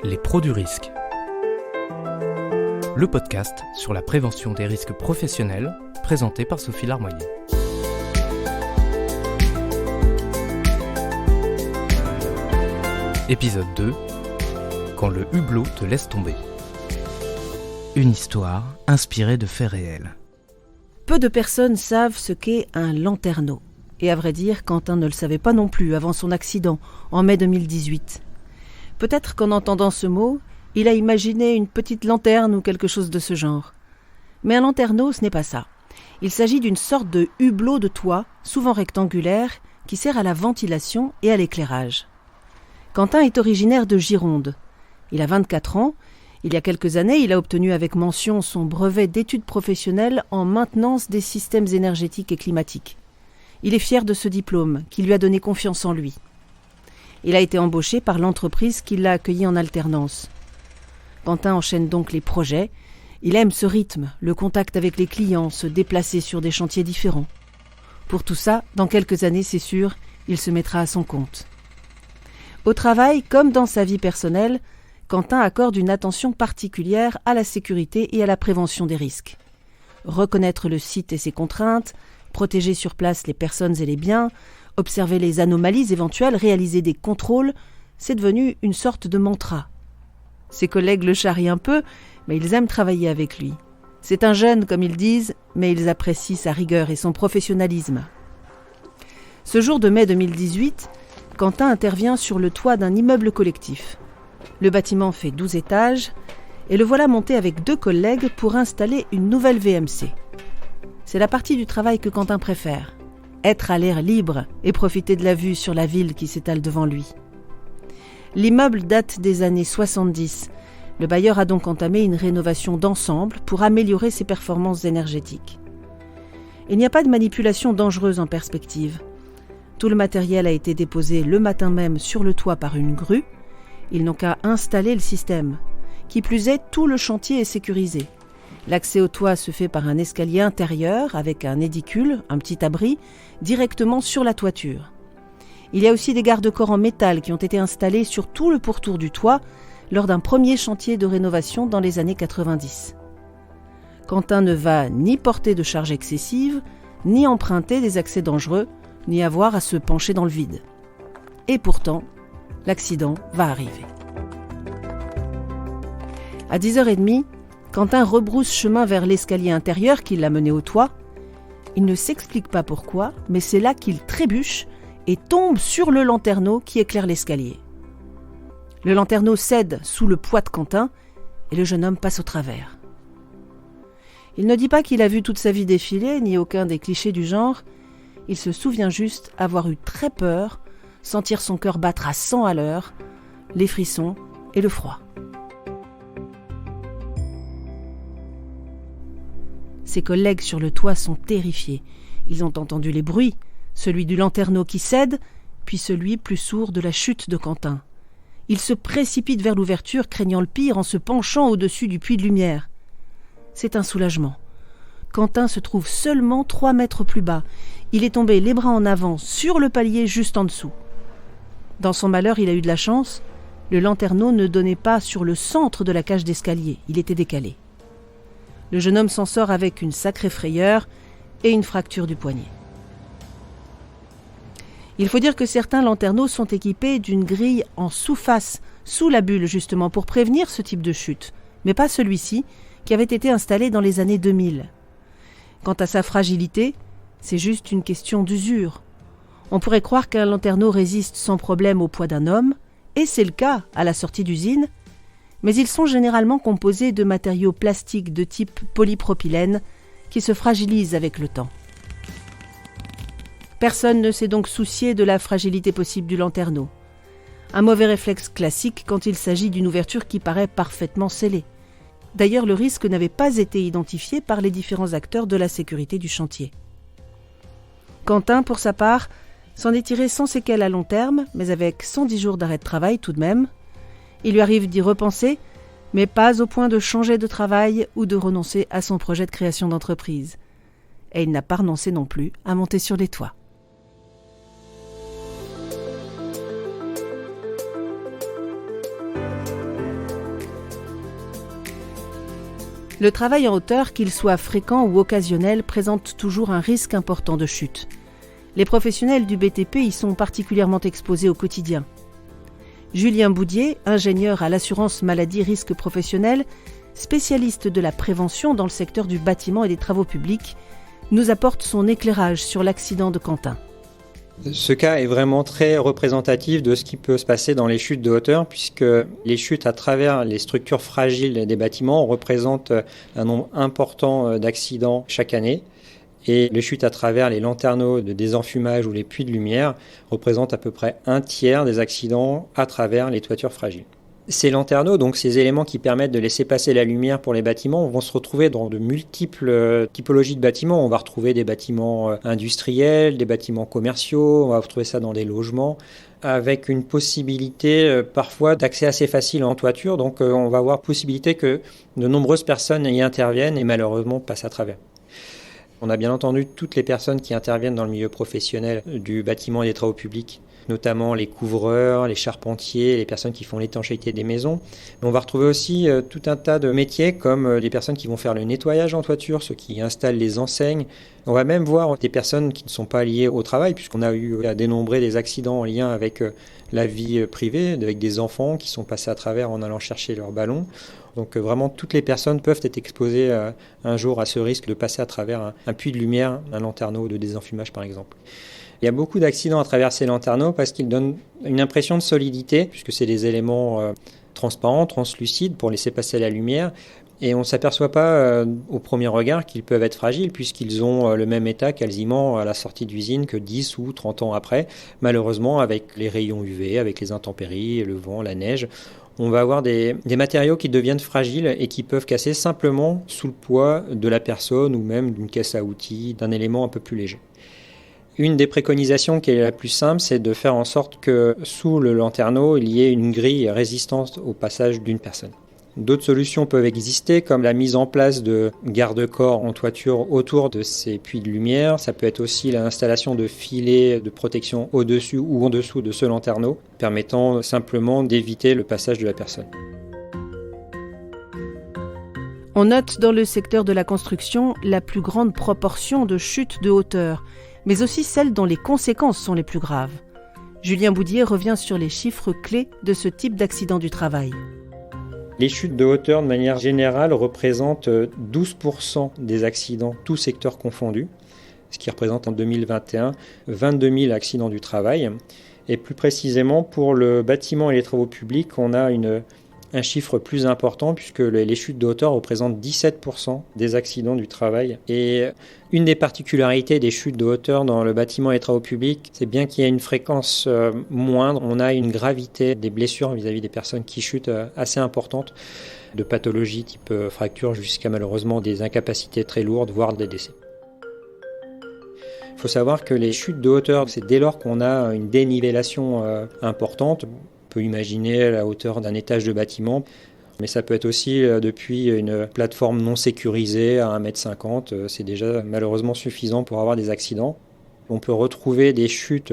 Les pros du risque. Le podcast sur la prévention des risques professionnels, présenté par Sophie Larmoyer. Épisode 2. Quand le hublot te laisse tomber. Une histoire inspirée de faits réels. Peu de personnes savent ce qu'est un lanterneau. Et à vrai dire, Quentin ne le savait pas non plus avant son accident, en mai 2018. Peut-être qu'en entendant ce mot, il a imaginé une petite lanterne ou quelque chose de ce genre. Mais un lanterneau, ce n'est pas ça. Il s'agit d'une sorte de hublot de toit, souvent rectangulaire, qui sert à la ventilation et à l'éclairage. Quentin est originaire de Gironde. Il a 24 ans. Il y a quelques années, il a obtenu avec mention son brevet d'études professionnelles en maintenance des systèmes énergétiques et climatiques. Il est fier de ce diplôme, qui lui a donné confiance en lui. Il a été embauché par l'entreprise qui l'a accueilli en alternance. Quentin enchaîne donc les projets. Il aime ce rythme, le contact avec les clients, se déplacer sur des chantiers différents. Pour tout ça, dans quelques années, c'est sûr, il se mettra à son compte. Au travail, comme dans sa vie personnelle, Quentin accorde une attention particulière à la sécurité et à la prévention des risques. Reconnaître le site et ses contraintes, protéger sur place les personnes et les biens, observer les anomalies éventuelles, réaliser des contrôles, c'est devenu une sorte de mantra. Ses collègues le charrient un peu, mais ils aiment travailler avec lui. C'est un jeune, comme ils disent, mais ils apprécient sa rigueur et son professionnalisme. Ce jour de mai 2018, Quentin intervient sur le toit d'un immeuble collectif. Le bâtiment fait 12 étages et le voilà monté avec 2 collègues pour installer une nouvelle VMC. C'est la partie du travail que Quentin préfère, être à l'air libre et profiter de la vue sur la ville qui s'étale devant lui. L'immeuble date des années 70. Le bailleur a donc entamé une rénovation d'ensemble pour améliorer ses performances énergétiques. Il n'y a pas de manipulation dangereuse en perspective. Tout le matériel a été déposé le matin même sur le toit par une grue. Ils n'ont qu'à installer le système. Qui plus est, tout le chantier est sécurisé. L'accès au toit se fait par un escalier intérieur avec un édicule, un petit abri, directement sur la toiture. Il y a aussi des garde-corps en métal qui ont été installés sur tout le pourtour du toit lors d'un premier chantier de rénovation dans les années 90. Quentin ne va ni porter de charge excessive, ni emprunter des accès dangereux, ni avoir à se pencher dans le vide. Et pourtant, l'accident va arriver. À 10h30, Quentin rebrousse chemin vers l'escalier intérieur qui l'a mené au toit. Il ne s'explique pas pourquoi, mais c'est là qu'il trébuche et tombe sur le lanterneau qui éclaire l'escalier. Le lanterneau cède sous le poids de Quentin et le jeune homme passe au travers. Il ne dit pas qu'il a vu toute sa vie défiler, ni aucun des clichés du genre. Il se souvient juste avoir eu très peur, sentir son cœur battre à 100 à l'heure, les frissons et le froid. Ses collègues sur le toit sont terrifiés. Ils ont entendu les bruits, celui du lanterneau qui cède, puis celui plus sourd de la chute de Quentin. Ils se précipitent vers l'ouverture, craignant le pire en se penchant au-dessus du puits de lumière. C'est un soulagement. Quentin se trouve seulement 3 mètres plus bas. Il est tombé les bras en avant sur le palier juste en dessous. Dans son malheur, il a eu de la chance. Le lanterneau ne donnait pas sur le centre de la cage d'escalier. Il était décalé. Le jeune homme s'en sort avec une sacrée frayeur et une fracture du poignet. Il faut dire que certains lanterneaux sont équipés d'une grille en sous-face, sous la bulle justement, pour prévenir ce type de chute, mais pas celui-ci, qui avait été installé dans les années 2000. Quant à sa fragilité, c'est juste une question d'usure. On pourrait croire qu'un lanterneau résiste sans problème au poids d'un homme, et c'est le cas à la sortie d'usine, mais ils sont généralement composés de matériaux plastiques de type polypropylène qui se fragilisent avec le temps. Personne ne s'est donc soucié de la fragilité possible du lanterneau. Un mauvais réflexe classique quand il s'agit d'une ouverture qui paraît parfaitement scellée. D'ailleurs, le risque n'avait pas été identifié par les différents acteurs de la sécurité du chantier. Quentin, pour sa part, s'en est tiré sans séquelles à long terme, mais avec 110 jours d'arrêt de travail tout de même. Il lui arrive d'y repenser, mais pas au point de changer de travail ou de renoncer à son projet de création d'entreprise. Et il n'a pas renoncé non plus à monter sur les toits. Le travail en hauteur, qu'il soit fréquent ou occasionnel, présente toujours un risque important de chute. Les professionnels du BTP y sont particulièrement exposés au quotidien. Julien Boudier, ingénieur à l'assurance maladie risque professionnel, spécialiste de la prévention dans le secteur du bâtiment et des travaux publics, nous apporte son éclairage sur l'accident de Quentin. Ce cas est vraiment très représentatif de ce qui peut se passer dans les chutes de hauteur, puisque les chutes à travers les structures fragiles des bâtiments représentent un nombre important d'accidents chaque année. Et les chutes à travers les lanterneaux de désenfumage ou les puits de lumière représentent à peu près un tiers des accidents à travers les toitures fragiles. Ces lanterneaux, donc ces éléments qui permettent de laisser passer la lumière pour les bâtiments, vont se retrouver dans de multiples typologies de bâtiments. On va retrouver des bâtiments industriels, des bâtiments commerciaux, on va retrouver ça dans des logements, avec une possibilité parfois d'accès assez facile en toiture. Donc on va avoir possibilité que de nombreuses personnes y interviennent et malheureusement passent à travers. On a bien entendu toutes les personnes qui interviennent dans le milieu professionnel du bâtiment et des travaux publics, notamment les couvreurs, les charpentiers, les personnes qui font l'étanchéité des maisons. Mais on va retrouver aussi tout un tas de métiers comme les personnes qui vont faire le nettoyage en toiture, ceux qui installent les enseignes. On va même voir des personnes qui ne sont pas liées au travail, puisqu'on a eu à dénombrer des accidents en lien avec la vie privée, avec des enfants qui sont passés à travers en allant chercher leur ballon. Donc vraiment, toutes les personnes peuvent être exposées un jour à ce risque de passer à travers un puits de lumière, un lanterneau de désenfumage par exemple. Il y a beaucoup d'accidents à travers ces lanterneaux parce qu'ils donnent une impression de solidité, puisque c'est des éléments transparents, translucides pour laisser passer la lumière. Et on ne s'aperçoit pas au premier regard qu'ils peuvent être fragiles, puisqu'ils ont le même état quasiment à la sortie d'usine que 10 ou 30 ans après. Malheureusement, avec les rayons UV, avec les intempéries, le vent, la neige, on va avoir des matériaux qui deviennent fragiles et qui peuvent casser simplement sous le poids de la personne ou même d'une caisse à outils, d'un élément un peu plus léger. Une des préconisations qui est la plus simple, c'est de faire en sorte que sous le lanterneau, il y ait une grille résistante au passage d'une personne. D'autres solutions peuvent exister, comme la mise en place de garde-corps en toiture autour de ces puits de lumière. Ça peut être aussi l'installation de filets de protection au-dessus ou en dessous de ce lanterneau, permettant simplement d'éviter le passage de la personne. On note dans le secteur de la construction la plus grande proportion de chutes de hauteur, mais aussi celles dont les conséquences sont les plus graves. Julien Boudier revient sur les chiffres clés de ce type d'accident du travail. Les chutes de hauteur, de manière générale, représentent 12% des accidents, tous secteurs confondus, ce qui représente en 2021 22 000 accidents du travail. Et plus précisément, pour le bâtiment et les travaux publics, on a un chiffre plus important puisque les chutes de hauteur représentent 17% des accidents du travail. Et une des particularités des chutes de hauteur dans le bâtiment et les travaux publics, c'est bien qu'il y a une fréquence moindre, on a une gravité des blessures vis-à-vis des personnes qui chutent assez importante, de pathologies type fracture jusqu'à malheureusement des incapacités très lourdes, voire des décès. Il faut savoir que les chutes de hauteur, c'est dès lors qu'on a une dénivellation importante. On peut imaginer la hauteur d'un étage de bâtiment, mais ça peut être aussi depuis une plateforme non sécurisée à 1,50 m. C'est déjà malheureusement suffisant pour avoir des accidents. On peut retrouver des chutes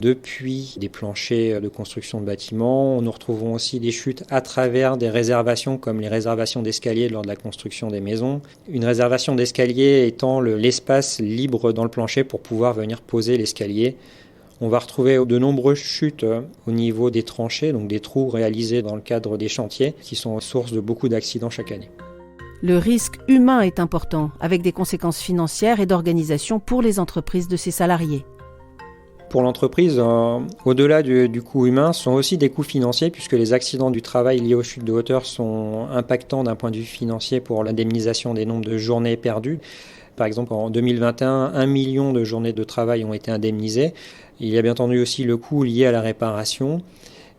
depuis des planchers de construction de bâtiments. Nous retrouvons aussi des chutes à travers des réservations comme les réservations d'escaliers lors de la construction des maisons. Une réservation d'escalier étant l'espace libre dans le plancher pour pouvoir venir poser l'escalier. On va retrouver de nombreuses chutes au niveau des tranchées, donc des trous réalisés dans le cadre des chantiers, qui sont source de beaucoup d'accidents chaque année. Le risque humain est important, avec des conséquences financières et d'organisation pour les entreprises de ses salariés. Pour l'entreprise, au-delà du coût humain, ce sont aussi des coûts financiers, puisque les accidents du travail liés aux chutes de hauteur sont impactants d'un point de vue financier pour l'indemnisation des nombres de journées perdues. Par exemple, en 2021, 1 million de journées de travail ont été indemnisées. Il y a bien entendu aussi le coût lié à la réparation.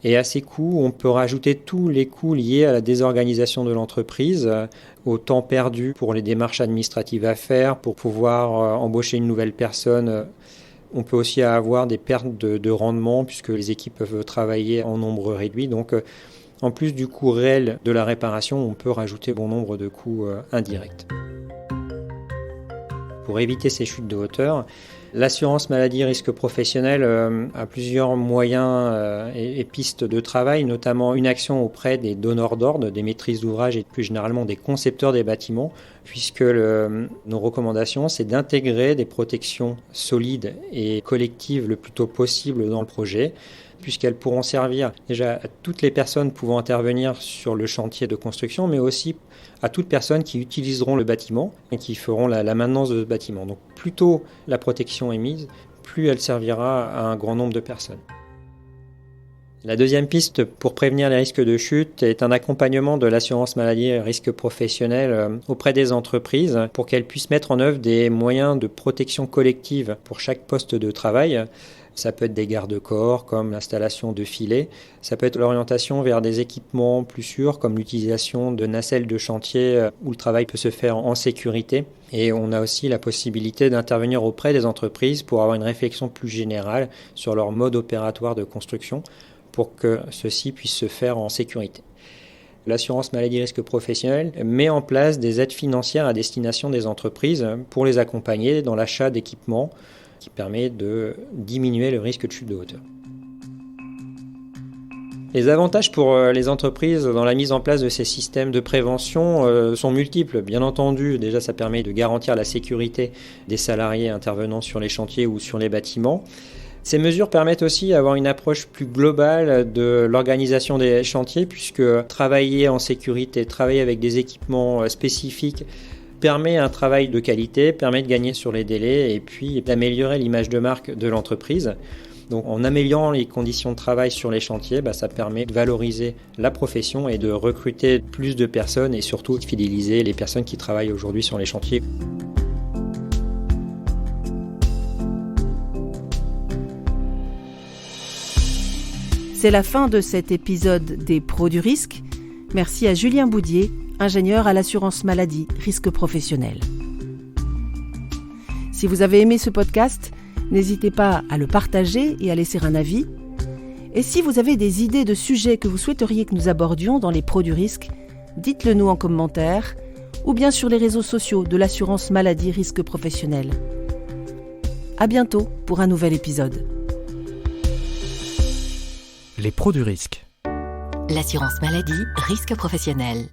Et à ces coûts, on peut rajouter tous les coûts liés à la désorganisation de l'entreprise, au temps perdu pour les démarches administratives à faire, pour pouvoir embaucher une nouvelle personne. On peut aussi avoir des pertes de rendement, puisque les équipes peuvent travailler en nombre réduit. Donc, en plus du coût réel de la réparation, on peut rajouter bon nombre de coûts indirects. Pour éviter ces chutes de hauteur, L'assurance maladie risque professionnel a plusieurs moyens et pistes de travail, notamment une action auprès des donneurs d'ordre, des maîtrises d'ouvrage et plus généralement des concepteurs des bâtiments, puisque nos recommandations, c'est d'intégrer des protections solides et collectives le plus tôt possible dans le projet, puisqu'elles pourront servir déjà à toutes les personnes pouvant intervenir sur le chantier de construction, mais aussi à toutes personnes qui utiliseront le bâtiment et qui feront la maintenance de ce bâtiment. Donc plus tôt la protection est mise, plus elle servira à un grand nombre de personnes. La deuxième piste pour prévenir les risques de chute est un accompagnement de l'assurance maladie et risque professionnel auprès des entreprises pour qu'elles puissent mettre en œuvre des moyens de protection collective pour chaque poste de travail. Ça peut être des garde-corps comme l'installation de filets, ça peut être l'orientation vers des équipements plus sûrs comme l'utilisation de nacelles de chantier où le travail peut se faire en sécurité. Et on a aussi la possibilité d'intervenir auprès des entreprises pour avoir une réflexion plus générale sur leur mode opératoire de construction pour que ceci puisse se faire en sécurité. L'assurance maladie risque professionnel met en place des aides financières à destination des entreprises pour les accompagner dans l'achat d'équipements qui permet de diminuer le risque de chute de hauteur. Les avantages pour les entreprises dans la mise en place de ces systèmes de prévention sont multiples. Bien entendu, déjà ça permet de garantir la sécurité des salariés intervenant sur les chantiers ou sur les bâtiments. Ces mesures permettent aussi d'avoir une approche plus globale de l'organisation des chantiers, puisque travailler en sécurité, travailler avec des équipements spécifiques permet un travail de qualité, permet de gagner sur les délais et puis d'améliorer l'image de marque de l'entreprise. Donc en améliorant les conditions de travail sur les chantiers, ça permet de valoriser la profession et de recruter plus de personnes et surtout de fidéliser les personnes qui travaillent aujourd'hui sur les chantiers. C'est la fin de cet épisode des Pros du risque. Merci à Julien Boudier, ingénieur à l'assurance maladie risque professionnel. Si vous avez aimé ce podcast, n'hésitez pas à le partager et à laisser un avis. Et si vous avez des idées de sujets que vous souhaiteriez que nous abordions dans les Pros du risque, dites-le nous en commentaire ou bien sur les réseaux sociaux de l'assurance maladie risque professionnel. À bientôt pour un nouvel épisode. Les Pros du risque. L'assurance maladie risque professionnel.